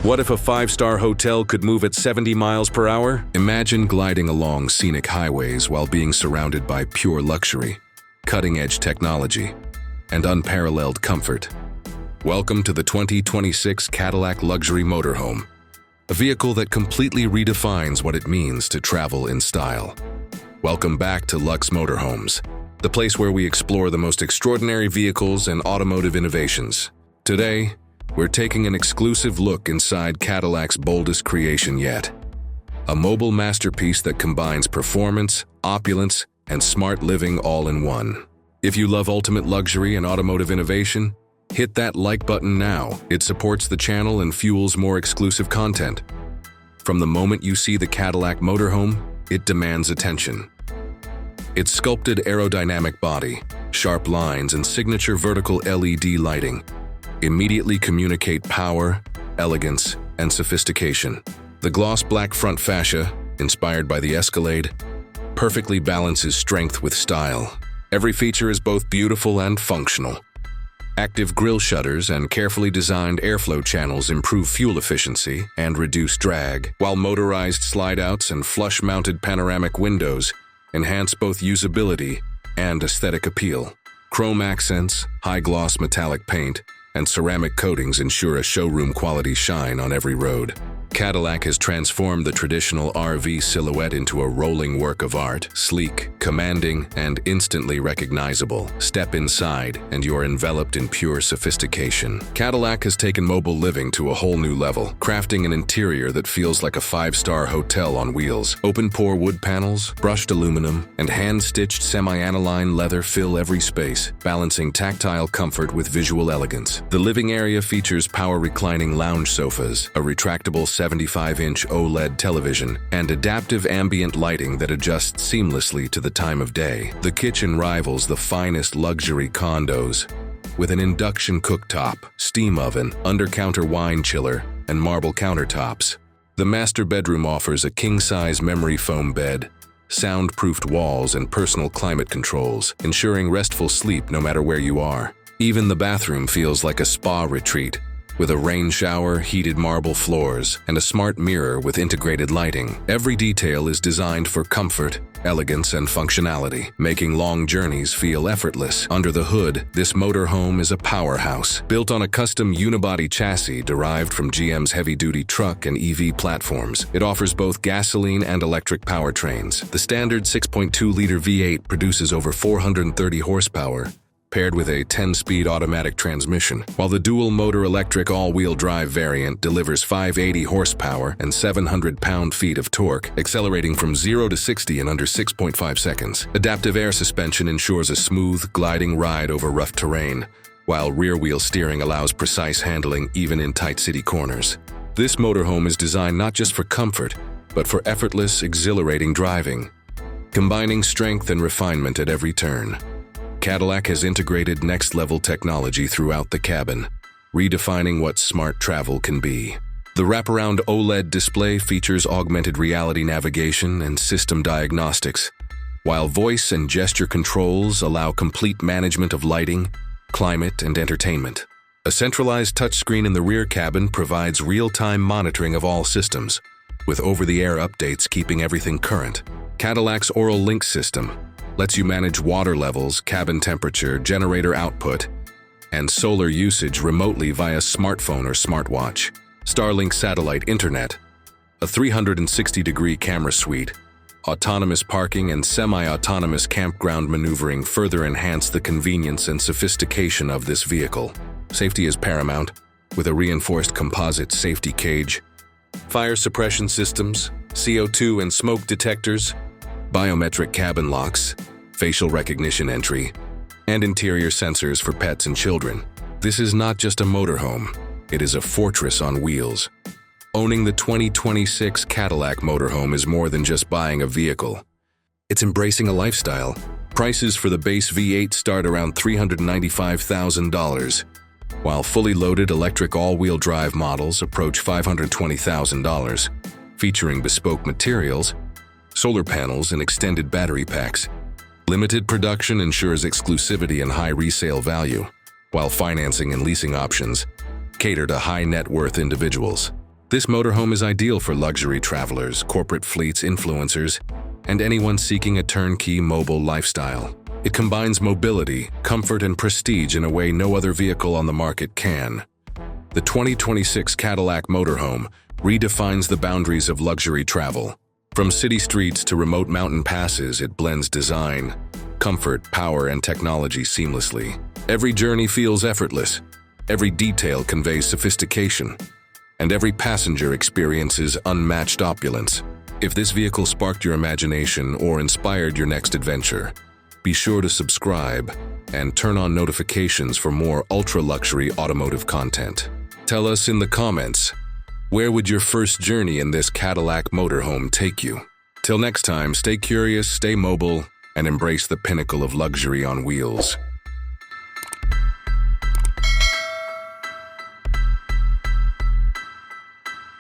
What if a five-star hotel could move at 70 miles per hour? Imagine gliding along scenic highways while being surrounded by pure luxury, cutting-edge technology, and unparalleled comfort. Welcome to the 2026 Cadillac Luxury Motorhome, a vehicle that completely redefines what it means to travel in style. Welcome back to Lux Motorhomes, the place where we explore the most extraordinary vehicles and automotive innovations. Today, we're taking an exclusive look inside Cadillac's boldest creation yet. A mobile masterpiece that combines performance, opulence, and smart living all in one. If you love ultimate luxury and automotive innovation, hit that like button now. It supports the channel and fuels more exclusive content. From the moment you see the Cadillac Motorhome, it demands attention. Its sculpted aerodynamic body, sharp lines, and signature vertical LED lighting immediately communicate power, elegance, and sophistication. The gloss black front fascia, inspired by the Escalade, perfectly balances strength with style. Every feature is both beautiful and functional. Active grille shutters and carefully designed airflow channels improve fuel efficiency and reduce drag, while motorized slide-outs and flush-mounted panoramic windows enhance both usability and aesthetic appeal. Chrome accents, high-gloss metallic paint, and ceramic coatings ensure a showroom-quality shine on every road. Cadillac has transformed the traditional RV silhouette into a rolling work of art, sleek, commanding, and instantly recognizable. Step inside, and you're enveloped in pure sophistication. Cadillac has taken mobile living to a whole new level, crafting an interior that feels like a five-star hotel on wheels. Open-pore wood panels, brushed aluminum, and hand-stitched semi-aniline leather fill every space, balancing tactile comfort with visual elegance. The living area features power-reclining lounge sofas, a retractable 75-inch OLED television, and adaptive ambient lighting that adjusts seamlessly to the time of day. The kitchen rivals the finest luxury condos, with an induction cooktop, steam oven, under-counter wine chiller, and marble countertops. The master bedroom offers a king-size memory foam bed, soundproofed walls, and personal climate controls, ensuring restful sleep no matter where you are. Even the bathroom feels like a spa retreat, with a rain shower, heated marble floors, and a smart mirror with integrated lighting. Every detail is designed for comfort, elegance, and functionality, making long journeys feel effortless. Under the hood, this motorhome is a powerhouse, built on a custom unibody chassis derived from GM's heavy-duty truck and EV platforms. It offers both gasoline and electric powertrains. The standard 6.2-liter V8 produces over 430 horsepower, paired with a 10-speed automatic transmission, while the dual-motor electric all-wheel drive variant delivers 580 horsepower and 700 pound-feet of torque, accelerating from 0 to 60 in under 6.5 seconds. Adaptive air suspension ensures a smooth, gliding ride over rough terrain, while rear-wheel steering allows precise handling even in tight city corners. This motorhome is designed not just for comfort, but for effortless, exhilarating driving, combining strength and refinement at every turn. Cadillac has integrated next-level technology throughout the cabin, redefining what smart travel can be. The wraparound OLED display features augmented reality navigation and system diagnostics, while voice and gesture controls allow complete management of lighting, climate, and entertainment. A centralized touchscreen in the rear cabin provides real-time monitoring of all systems, with over-the-air updates keeping everything current. Cadillac's Oral Link system lets you manage water levels, cabin temperature, generator output, and solar usage remotely via smartphone or smartwatch. Starlink satellite internet, a 360-degree camera suite, autonomous parking, and semi-autonomous campground maneuvering further enhance the convenience and sophistication of this vehicle. Safety is paramount, with a reinforced composite safety cage, fire suppression systems, CO2 and smoke detectors, biometric cabin locks, facial recognition entry, and interior sensors for pets and children. This is not just a motorhome, it is a fortress on wheels. Owning the 2026 Cadillac Motorhome is more than just buying a vehicle. It's embracing a lifestyle. Prices for the base V8 start around $395,000, while fully loaded electric all-wheel drive models approach $520,000, featuring bespoke materials, solar panels, and extended battery packs. Limited production ensures exclusivity and high resale value, while financing and leasing options cater to high net worth individuals. This motorhome is ideal for luxury travelers, corporate fleets, influencers, and anyone seeking a turnkey mobile lifestyle. It combines mobility, comfort, and prestige in a way no other vehicle on the market can. The 2026 Cadillac Motorhome redefines the boundaries of luxury travel. From city streets to remote mountain passes, it blends design, comfort, power, and technology seamlessly. Every journey feels effortless, every detail conveys sophistication, and every passenger experiences unmatched opulence. If this vehicle sparked your imagination or inspired your next adventure, be sure to subscribe and turn on notifications for more ultra-luxury automotive content. Tell us in the comments, where would your first journey in this Cadillac motorhome take you? Till next time, stay curious, stay mobile, and embrace the pinnacle of luxury on wheels.